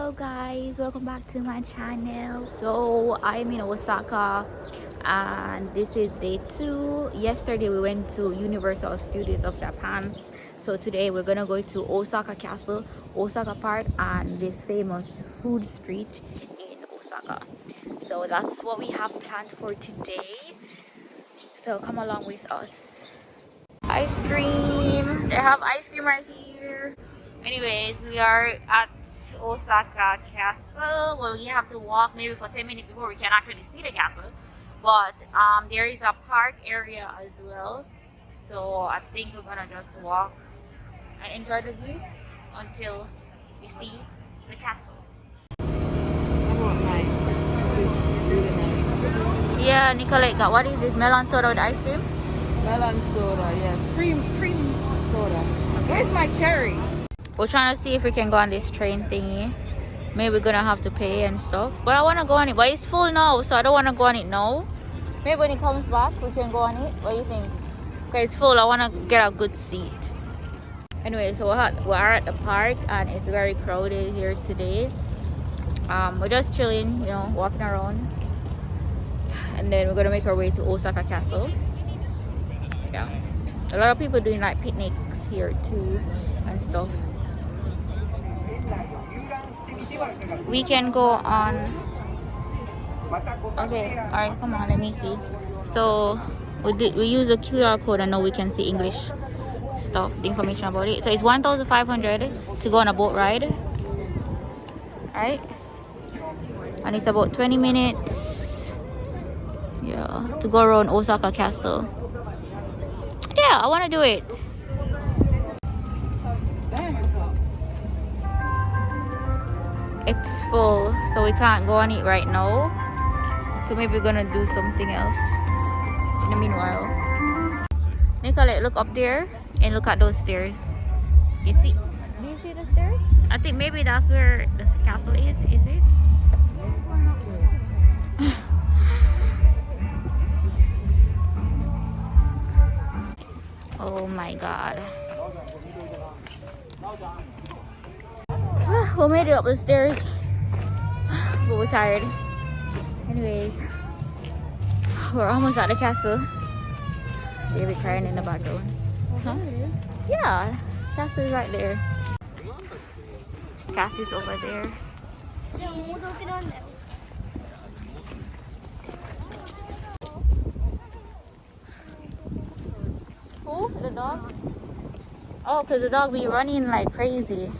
Hello guys, welcome back to my channel. So I'm in Osaka and this is day 2. Yesterday we went to Universal Studios of Japan. So today we're gonna go to Osaka Castle, Osaka Park, and this famous food street in Osaka. So that's what we have planned for today. So come along with us. Ice cream. They have ice cream right here. Anyways, we are at Osaka Castle. Well, we have to walk maybe for 10 minutes before we can actually see the castle. But there is a park area as well. So I think we're gonna just walk and enjoy the view until we see the castle. Yeah, Nicolette got, what is this? Melon soda with ice cream? Melon soda, yeah. Cream soda. Where's my cherry? We're trying to see if we can go on this train thingy. Maybe we're gonna have to pay and stuff. But I wanna go on it. But it's full now, so I don't wanna go on it now. Maybe when it comes back, we can go on it. What do you think? Okay, it's full. I wanna get a good seat. Anyway, so we're at the park and it's very crowded here today. We're just chilling, you know, walking around. And then we're gonna make our way to Osaka Castle. Yeah. A lot of people doing like picnics here too and stuff. We can go on. Okay, all right, come on, let me see. So we use a QR code and now we can see English stuff, the information about it. So it's 1,500 to go on a boat ride, right? And it's about 20 minutes, yeah, to go around Osaka Castle. Yeah, I want to do it. It's full, so we can't go on it right now. So maybe we're gonna do something else in the meanwhile. Nicolette, look up there and look at those stairs. You see? Do you see the stairs? I think maybe that's where the castle is. Is it? Oh my god. We made it up the stairs, but we're tired. Anyways, we're almost at the castle. Baby crying in the background. Huh? Yeah, castle is right there. Cassie's over there. Who? The dog? Oh, because the dog be running like crazy.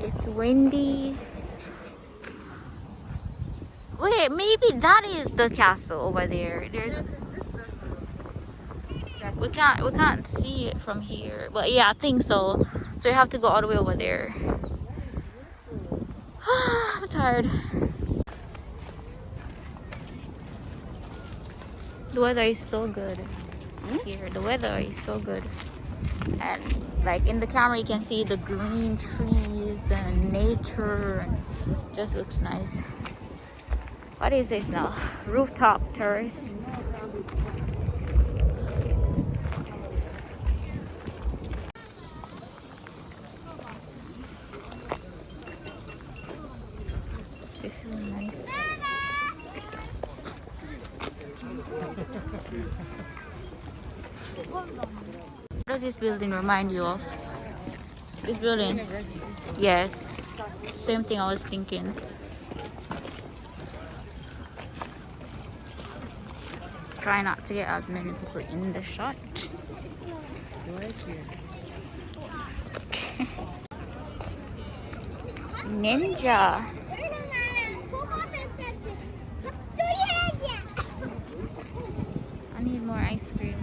It's windy. Wait, maybe that is the castle over there. We can't see it from here. But yeah, I think so. So you have to go all the way over there. I'm tired. The weather is so good here. The weather is so good. And like in the camera you can see the green trees and nature and just looks nice. What is this now? Rooftop terrace. This is nice. What does this building remind you of? This building? Yes. Same thing I was thinking. Try not to get as many people in the shot. Ninja. I need more ice cream.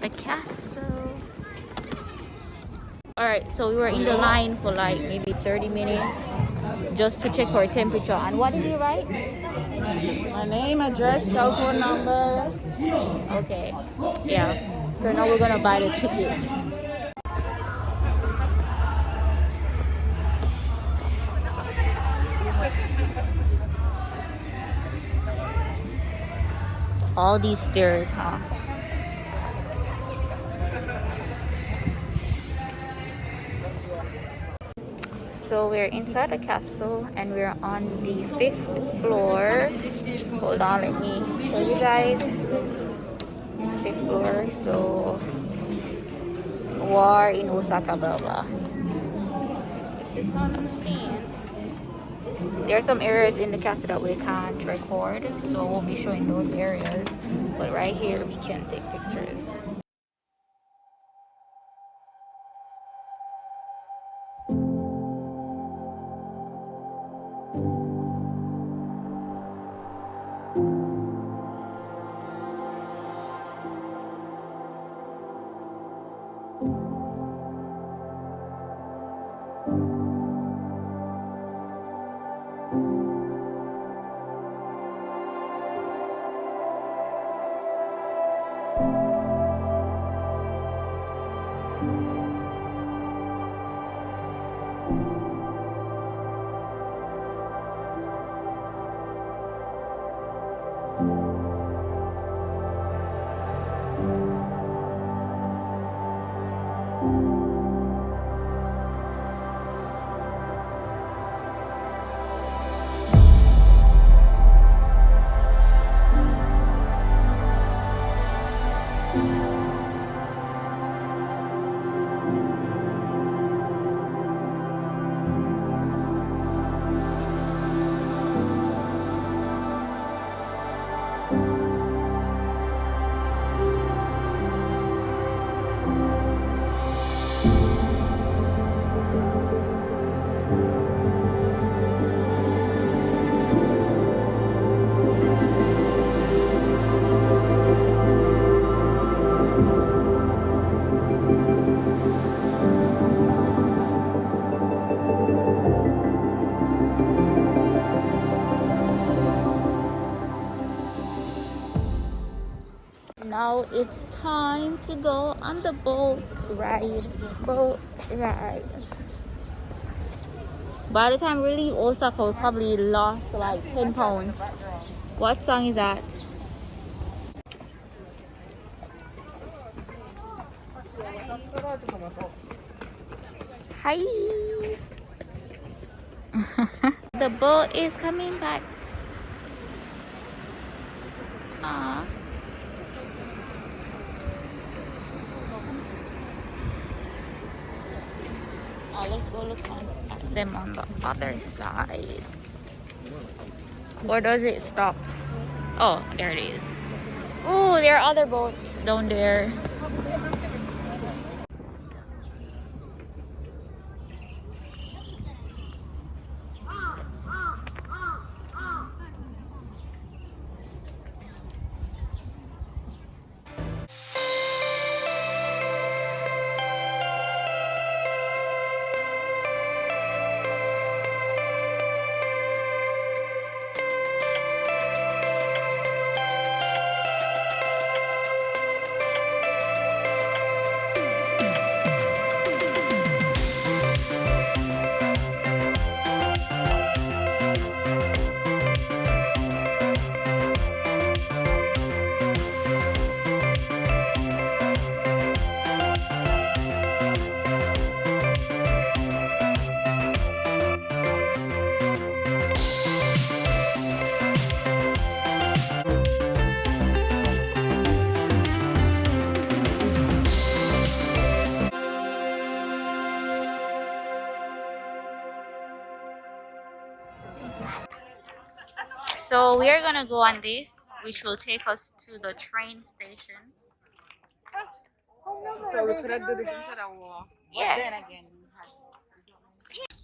The castle. Alright, so we were in the line for like maybe 30 minutes just to check our temperature. And what did you write? My name, address, telephone number. Okay, yeah. So now we're gonna buy the ticket. All these stairs, huh? So we're inside the castle and we're on the 5th floor. Hold on, let me show you guys. 5th floor. So war in Osaka, blah blah. This is not a scene. There are some areas in the castle that we can't record, so we'll be showing those areas. But right here we can take pictures. Now it's time to go on the boat ride. By the time we leave Osaka, we probably lost like 10 pounds. What song is that? Hi. The boat is coming back. Aww. Let's go look at them on the other side. Or does it stop? Oh, there it is. Ooh, there are other boats down there. So we are gonna go on this, which will take us to the train station. So we could have done this instead of walk. Yeah. But then again,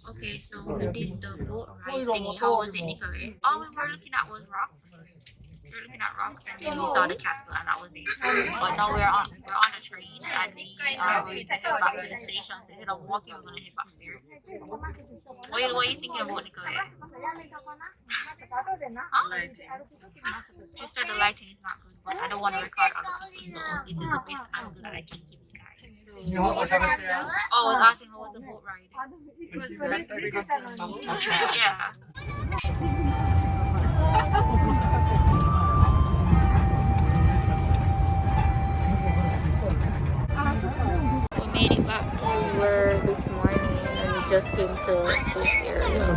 Okay, so we did the boat ride thingy. How was it, Nicolay? All we were looking at was rocks. We were looking at rocks and then we saw the castle and that was it. But now we're on the train and we are going to head back to the station. So instead of walking, we're gonna head back there. What are you thinking about, Nicolay? Huh? She said the lighting is not good, but I don't want to record other people, so this is the best angle that I can give you guys. Oh, I was asking how was the boat ride? Yeah. just came to this area.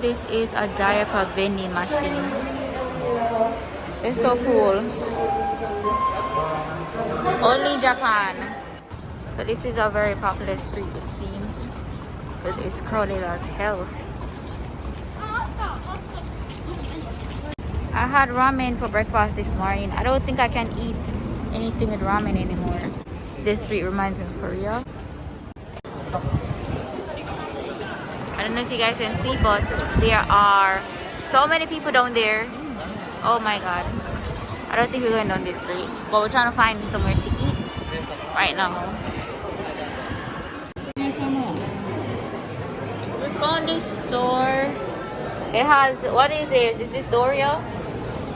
This is a diaper vending machine. It's so cool. Only Japan. So this is a very popular street, it seems, because it's crowded as hell. I had ramen for breakfast this morning. I don't think I can eat anything with ramen anymore. This street reminds me of Korea. I don't know if you guys can see, but there are so many people down there. Oh my god. I don't think we're going down this street, but we're trying to find somewhere to eat right now. We found this store. It has, what is this? Is this Doria?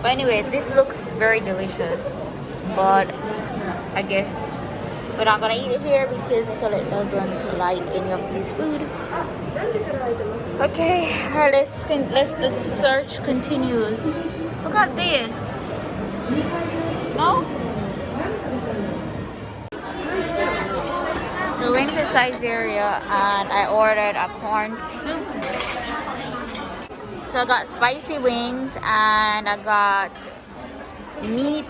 But anyway, this looks very delicious. But I guess we're not gonna eat it here because Nicolette doesn't like any of this food. Okay, alright, the search continues. Look at this. No? So we went to Saizeriya and I ordered a corn soup. So I got spicy wings and I got meat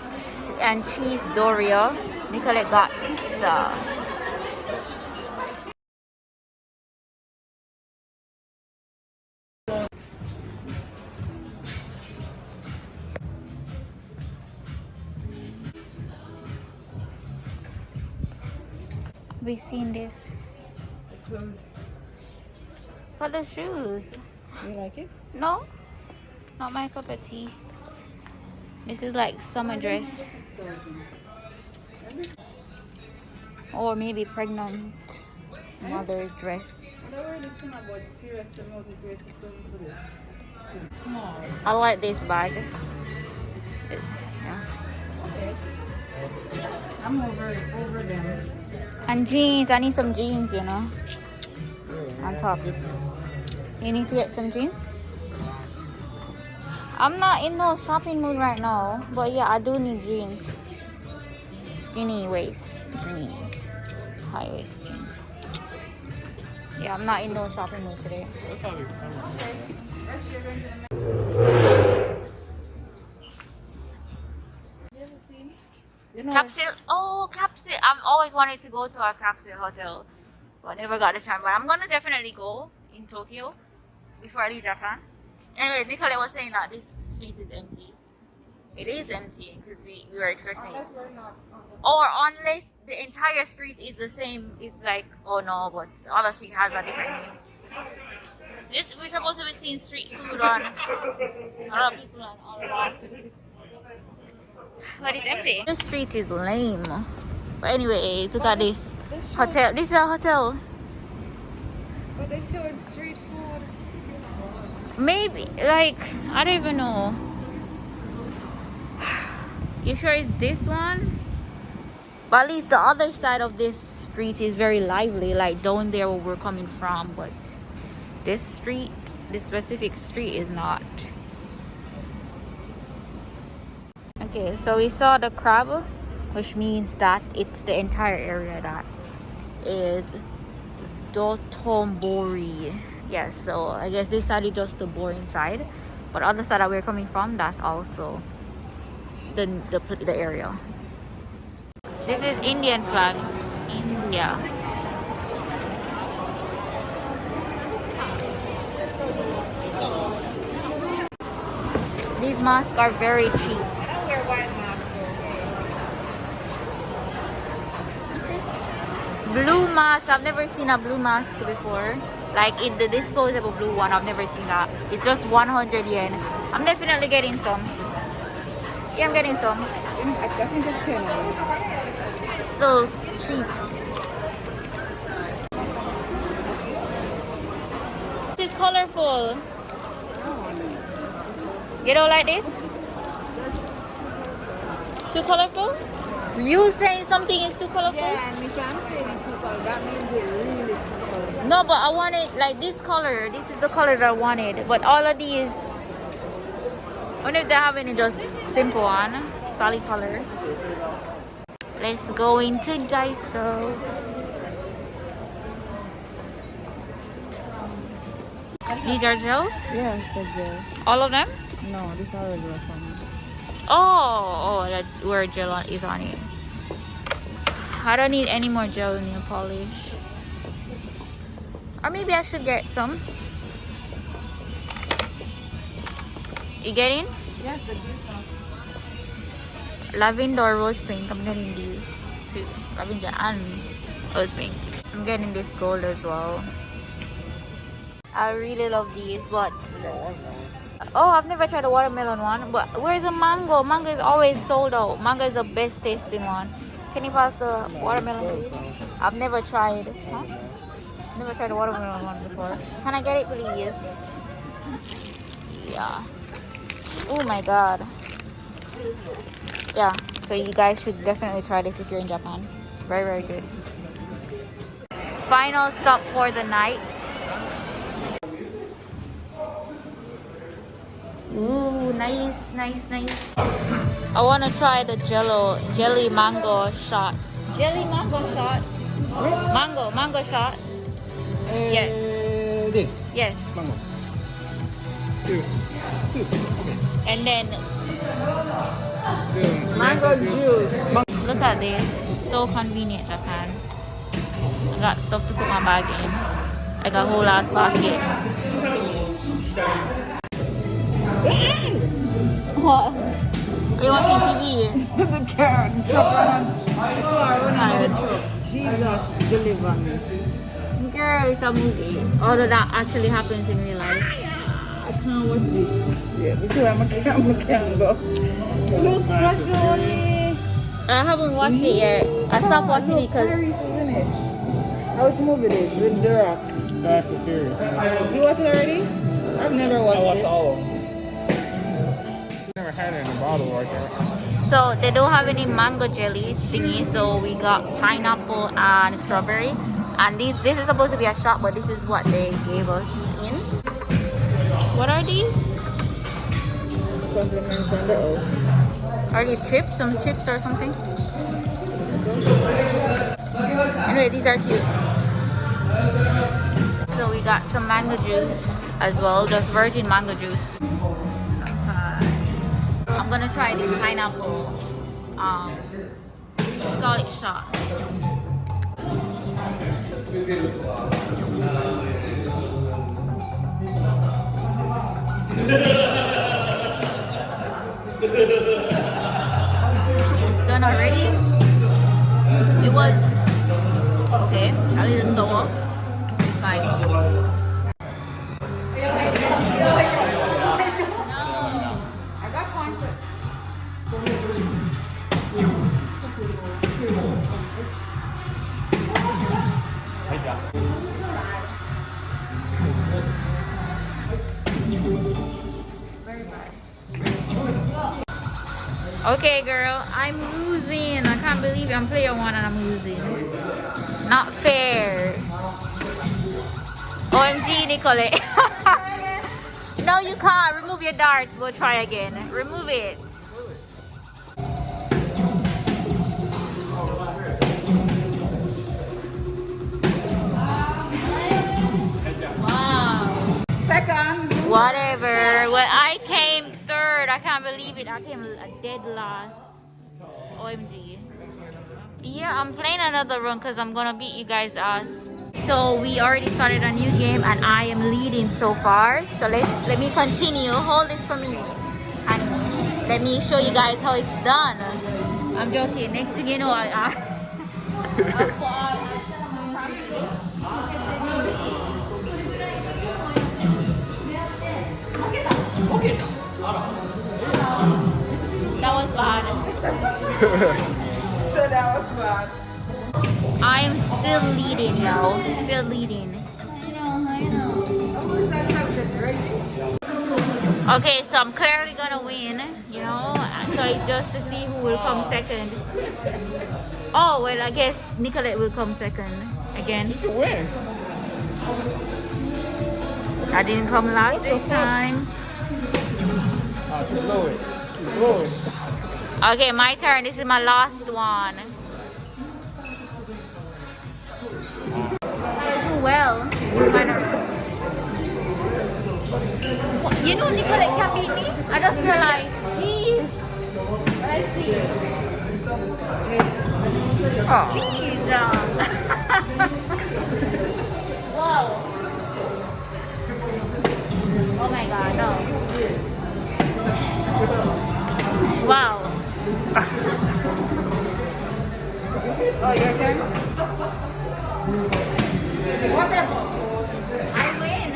and cheese Doria. Nicolette got pizza. We seen this for the shoes. You like it? No, not my cup of tea. This is like summer dress, or maybe pregnant mother's dress. I like this bag. Yeah. I'm over them. And jeans. I need some jeans, you know. And tops. You need to get some jeans? I'm not in no shopping mood right now, but yeah, I do need jeans. Skinny waist jeans, high waist jeans. Yeah, I'm not in no shopping mood today. Capsule. Oh, Capsule. I'm always wanted to go to a Capsule hotel, but never got the chance. But I'm gonna definitely go in Tokyo before I leave Japan. Anyway, Nicolette was saying that this street is empty. It is empty because we were expecting it. Or unless the entire street is the same, it's like, oh no, but other street has a different name. We're supposed to be seeing street food on a lot of people and all of that. But it's empty. This street is lame. But anyway, look at this hotel. This is a hotel. But they showed street food. Maybe, like, I don't even know. You sure it's this one? But at least the other side of this street is very lively, like down there where we're coming from. But this street, this specific street is not. Okay, so we saw the crab, which means that it's the entire area that is Dotonbori. Yes, so I guess this side is just the boring side, but other side that we're coming from, that's also the area. This is Indian flag. India. These masks are very cheap. I don't wear white masks. Blue mask. I've never seen a blue mask before. Like in the disposable blue one, I've never seen that. It's just 100 yen. I'm definitely getting some. Yeah, I'm getting some. I think it's 10. Still cheap. This is colorful. You don't like this? Too colorful? You saying something is too colorful? Yeah, and if I'm saying it's too colorful, that means it's really too colorful. No, but I want it like this color. This is the color that I wanted. But all of these, I wonder if they have any just simple one, solid color. Let's go into Daiso. These are gel? Yeah, it's a gel. All of them? No, this is regular for me. Oh, that's where gel is on it. I don't need any more gel nail polish. Or maybe I should get some. You getting? Yes, the juice one. Lavender or rose pink. I'm getting these too. Lavender and rose pink. I'm getting this gold as well. I really love these, but oh, I've never tried the watermelon one. But where's the mango? Mango is always sold out. Mango is the best tasting one. Can you pass the watermelon, please? I've never tried. Huh? Never tried the watermelon one before. Can I get it, please? Yeah. Oh my god. Yeah. So you guys should definitely try this if you're in Japan. Very, very good. Final stop for the night. Ooh, nice, nice, nice. I want to try the jelly mango shot. Jelly mango shot. Mango shot. Yes. This Yes. mango. Two. Okay. And then Mango juice. look at this. So convenient, Japan. I got stuff to put my bag in. I got a whole ass basket. What? You want me TV? The carrot. Tired. Jesus, deliver me. Girl, it's a movie. Although that actually happens in real life. I can't watch this. Yeah, this is where I can't go. Look, Rajoli. I haven't watched it yet. I stopped watching it because Paris, isn't it? How much movie it is with The Rock? Fast and Furious. You watched it already? I've never watched I watched it. all of them. Never had it in a bottle like that. so they don't have any mango jelly thingy, so we got pineapple and strawberry. And this is supposed to be a shot, but this is what they gave us in. What are these? Compliments on the oath. Are these chips? Some chips or something? Anyway, these are cute. So we got some mango juice as well, just virgin mango juice. I'm gonna try this pineapple. Let's call it shot. It's done already. It was okay. A little sour. It's fine. Okay, girl, I'm losing. I can't believe it. I'm player one and I'm losing. Not fair. OMG, Nicolette. No, you can't. Remove your darts. We'll try again. Remove it. Wow. Second. Whatever. When I came third, I can't believe it. I came a dead last. OMG. Yeah, I'm playing another run because I'm gonna beat you guys' ass. So we already started a new game and I am leading so far. So let me continue. Hold this for me. And let me show you guys how it's done. I'm joking. Next thing you know, that was bad. So that was bad. I'm still leading, yo. Still leading. I know. Who's that subject, right? Okay, so I'm clearly gonna win, you know. So it's just to see who will come second. Oh, well, I guess Nicolette will come second again. You can win. I didn't come last this time. Oh, she blew it. She blew it. Okay, my turn. This is my last one. Well, You know Nicolette can beat me? I just realized. Jeez. Let's see. Oh. Jeez. Wow. Oh my god, no. Wow. Oh, your turn? Whatever. I win.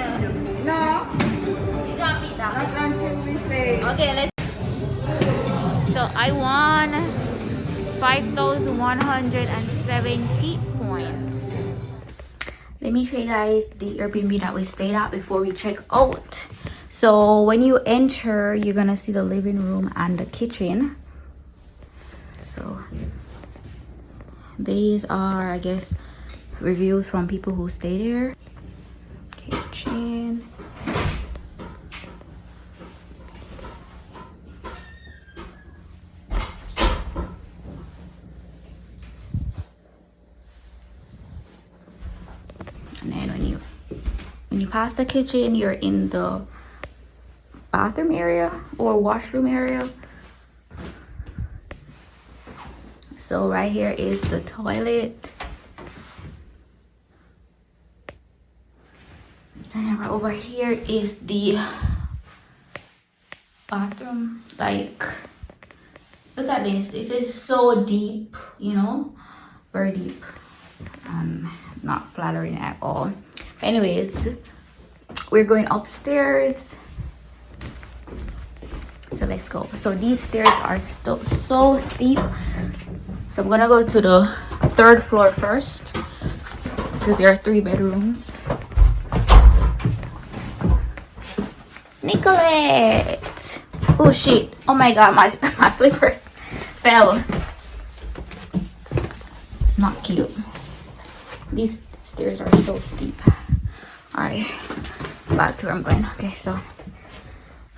No, You got me not that. until we say. Okay, let's. So I won 5,170 points. Let me show you guys the Airbnb that we stayed at before we check out. So when you enter, you're gonna see the living room and the kitchen. So these are, I guess, reviews from people who stay there. Kitchen. And then when you pass the kitchen, you're in the bathroom area or washroom area. So right here is the toilet. And then right over here is the bathroom. Like, look at this. This is so deep, you know, very deep. Not flattering at all. Anyways, we're going upstairs. So let's go. So these stairs are so steep. So I'm gonna go to the 3rd floor first because there are 3 bedrooms. Nicolette! Oh shit! Oh my god, my slippers fell. It's not cute. These stairs are so steep. Alright, back to where I'm going. Okay, so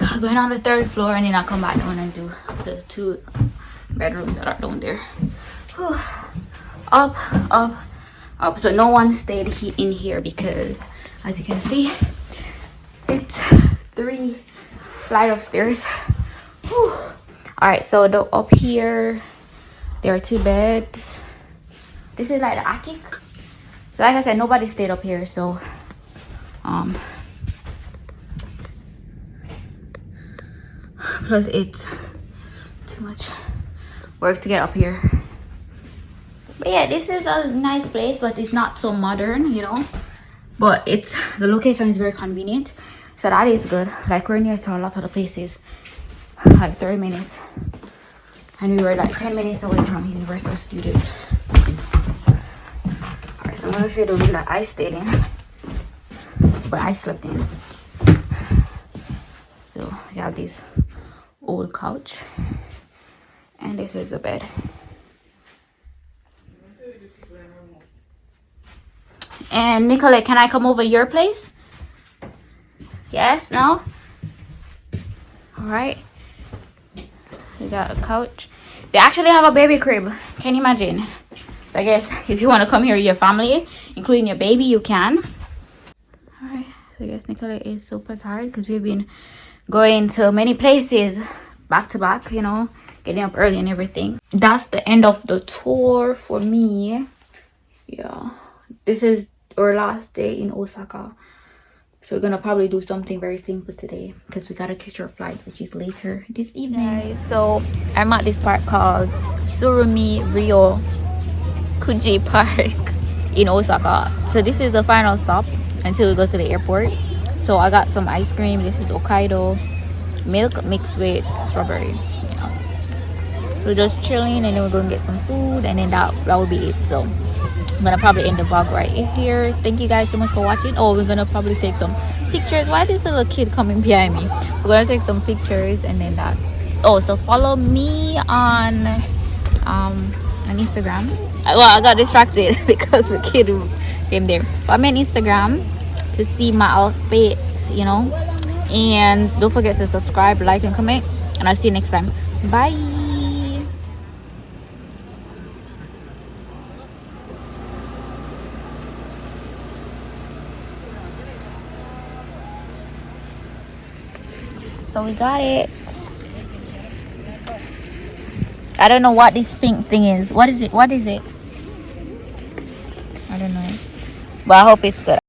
I'm going on the 3rd floor and then I'll come back down and do the 2 bedrooms that are down there. Whew. Up, up, up. So no one stayed in here because, as you can see, it's 3 flight of stairs. Whew. Alright, so up here there are 2 beds. This is like the attic. So like I said, nobody stayed up here, so plus it's too much work to get up here. But yeah, this is a nice place, but it's not so modern, you know, but the location is very convenient, so that is good. Like, we're near to a lot of the places, like 30 minutes, and we were like 10 minutes away from Universal Studios. Alright, so I'm gonna show you the room that I stayed in, but I slept in. So we have this old couch, and this is the bed. And Nicolette, can I come over your place? Yes? No? Alright. We got a couch. They actually have a baby crib. Can you imagine? So I guess if you want to come here with your family, including your baby, you can. Alright. So I guess Nicolette is super tired because we've been going to many places back to back, you know, getting up early and everything. That's the end of the tour for me. Yeah. This is our last day in Osaka, so we're gonna probably do something very simple today because we gotta catch our flight, which is later this evening. Guys, so I'm at this park called Surumi Ryo Kuji Park in Osaka. So this is the final stop until we go to the airport. So I got some ice cream. This is Hokkaido milk mixed with strawberry. Yeah. So just chilling, and then we're gonna get some food, and then that will be it. So I'm gonna probably end the vlog right here. Thank you guys so much for watching. Oh, we're gonna probably take some pictures. Why is this little kid coming behind me? We're gonna take some pictures, and then that. Oh, so follow me on Instagram. Well, I got distracted because the kid came there. But I'm on Instagram to see my outfits, you know. And don't forget to subscribe, like, and comment. And I'll see you next time. Bye. So we got it. I don't know what this pink thing is. What is it? What is it? I don't know. But I hope it's good.